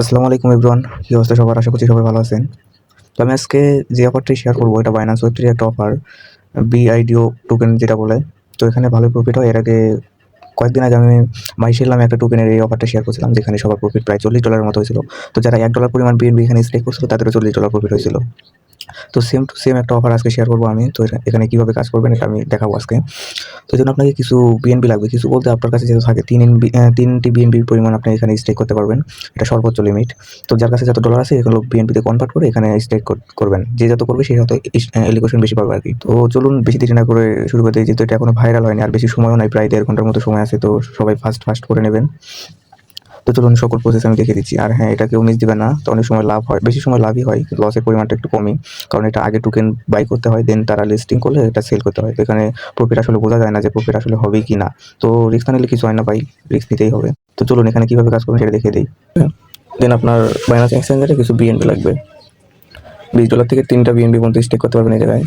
আসসালামু আলাইকুম এভরিওয়ান, কি অবস্থা সবার? আশা করছি সবাই ভালো আছেন। তো আমি আজকে যে অফারটি শেয়ার করবো এটা বাইন্যান্স ওয়েব3 একটা অফার, বিআইডিও টোকেন যেটা বলে। তো এখানে ভালোই প্রফিট হয়। এর আগে কয়েকদিন আগে আমি মাইশেল নামে একটা টোকেনের এই অফারটা শেয়ার করছিলাম, যেখানে সবার প্রফিট প্রায় $40 মতো হয়েছিল। তো যারা $1 পরিমাণ বিএনবি এখানে স্টেক করছিল তাদেরও $40 প্রফিট হয়েছিল। তো সেম টু সেম একটা অফার আজকে শেয়ার করবো আমি। তো এখানে কিভাবে কাজ করবেন এটা আমি দেখাবো আজকে। তো এই জন্য আপনাকে কিছু বিএনপি লাগবে। কিছু বলতে আপনার কাছে যেহেতু থাকে 3টি বিএনপির পরিমাণ আপনি এখানে স্টেক করতে পারবেন। এটা সর্বোচ্চ লিমিট। তো যার কাছে যত ডলার আছে এগুলো বিএনপিতে কনভার্ট করে এখানে স্টেক করবেন। যে যত করবে সে তত এলিগেশন বেশি পাবে আরকি। তো চলুন বেশি দেরি না করে শুরু করে দেই, যেহেতু এটা এখনো ভাইরাল হয়নি আর বেশি সময়ও নাই, প্রায় 1.5 ঘন্টার মতো সময় আছে। তো সবাই ফাস্ট করে নেবেন। তো চলুন সকল প্রসেস আমি দেখিয়ে দিচ্ছি। আর হ্যাঁ, এটা কেউ মিস দিবেন না। তো অনেক সময় লাভ হয়, বেশি সময় লাভই হয়, লসের পরিমাণটা একটু কমই। কারণ এটা আগে টোকেন বাই করতে হয়, দেন তারা লিস্টিং করলে এটা সেল করতে হয়। তো এখানে প্রফিট আসলে বোঝা যায় না যে প্রফিট আসলে হবে কি না। তো রিস্ক না নিলে কিছু হয় না ভাই, রিস্ক নিতেই হবে। তো চলুন এখানে কিভাবে কাজ করবেন সেটা দেখিয়ে দিই। দেন আপনার বাইন্যান্স এক্সচেঞ্জারে কিছু বিএনপি লাগবে। $20 থেকে 3টা বিএনপি পর্যন্ত স্টেক করতে পারবেন এই জায়গায়।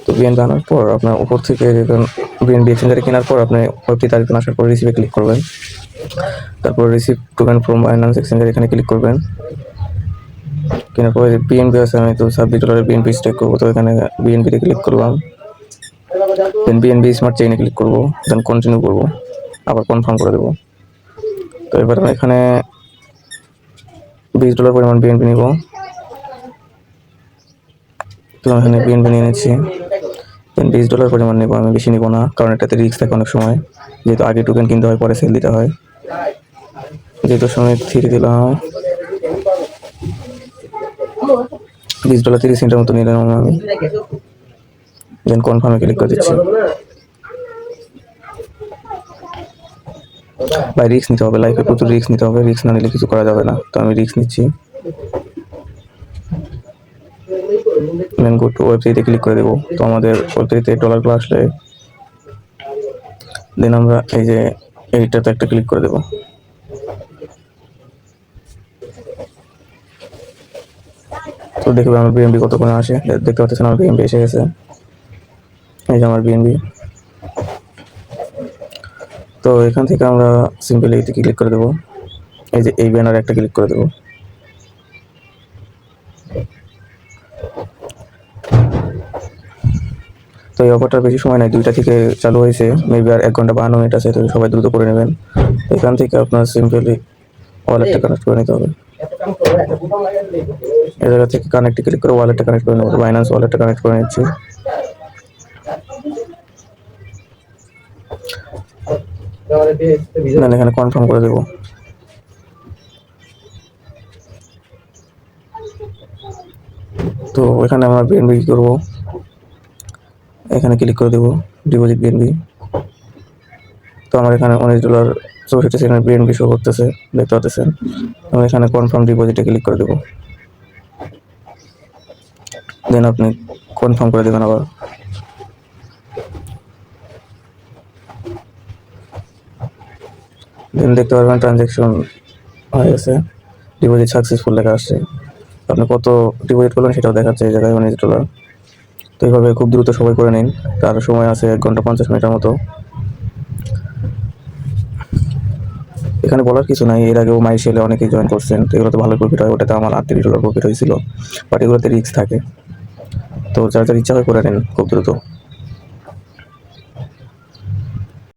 তো বিএনপি আনার পর আপনার উপর থেকে বিএনপি এক্সচেঞ্জারে কেনার পর আপনি ওয়েবটি তারিখ আসার পর রিসিভে ক্লিক করবেন। তারপর receive token from Binance exchanger এখানে ক্লিক করবেন। কেনার পরে বিএনপি আছে, আমি তো $26 বিএনপি স্টেক করবো, তো এখানে বিএনপিতে ক্লিক করলাম। দেন বিএনপি স্মার্ট চেইনে ক্লিক করবো, দেন কন্টিনিউ করবো, আবার কনফার্ম করে দেবো। তো এবার আমি এখানে $20 পরিমাণ বিএনপি নিব। তো এখানে বিএনপি নিয়ে নিচ্ছি। দেন $20 পরিমাণ নেবো, আমি বেশি নিব না, কারণ এটাতে রিস্ক থাকে অনেক সময়, যেহেতু আগে টোকেন কিনতে হয় পরে সেল দিতে হয়। যেহেতু সময় 3 দিলাম, $20 30 সেন্টের মতো নিলাম আমি। দেন কনফার্মে ক্লিক করে দিচ্ছি। ভাই রিস্ক নিতে হবে, লাইফে প্রচুর রিস্ক নিতে হবে, রিস্ক না নিলে কিছু করা যাবে না। তো আমি রিস্ক নিচ্ছি। দেন গো টু ওয়েবসাইটে ক্লিক করে দেবো। তো আমাদের ওয়েবসাইটে ডলারগুলো আসলে দেন আমরা এই যে এইটাতে একটা ক্লিক করে দেবো। তো দেখবে আমার বিএনবি কত করে আসে, দেখতে পাচ্ছেন আমার বিএনবি এসে গেছে। এই যে আমার বিএনবি। তো এখান থেকে আমরা সিম্পলি এইটা ক্লিক করে দেবো। এই যে এই ব্যানারে একটা ক্লিক করে দেবো। তো এই অফারটা বেশি সময় নাই, 2টা থেকে চালু হয়েছে, মেবি আর 1 ঘন্টা 52 মিনিট আছে। তো সবাই দ্রুত করে নেবেন। এখান থেকে আপনার সিম্পলি ওয়ালেটটা কানেক্ট করে নিতে হবে। এই জায়গা থেকে কানেক্টে ক্লিক করে ওয়ালেটটা কানেক্ট করে নেবো। বাইন্যান্স ওয়ালেটটা কানেক্ট করে নিচ্ছি। দেন এখানে কনফার্ম করে দেবো। তো এখানে আমরা বিএনবি কি করবো, এখানে ক্লিক করে দেবো ডিপোজিট বিএনবি। তো আমার এখানে $19.64 বিএনবি শো করতেছে, দেখতে পাচ্ছেন। আমি এখানে কনফার্ম ডিপোজিটে ক্লিক করে দেবো। দেন আপনি কনফার্ম করে দেবেন আবার। দেন দেখতে পারবেন ট্রানজ্যাকশন হয়ে গেছে, ডিপোজিট সাকসেসফুল লেখা আসছে। আপনি কত ডিপোজিট করলেন সেটাও দেখাচ্ছে এই জায়গায় $19। তো এইভাবে খুব দ্রুত সবাই করে নিন, তার সময় আছে 1 ঘন্টা 50 মিনিটের মতো। এখানে বলার কিছু নাই, এর আগেও মাইশেলে অনেকেই জয়েন করছেন, তো এগুলোতে ভালো প্রফিট হয়। ওটাতে আমার $38 প্রফিট হয়েছিল, বাট এগুলোতে রিস্ক থাকে। তো যার যার ইচ্ছা হয় করে নেন খুব দ্রুত।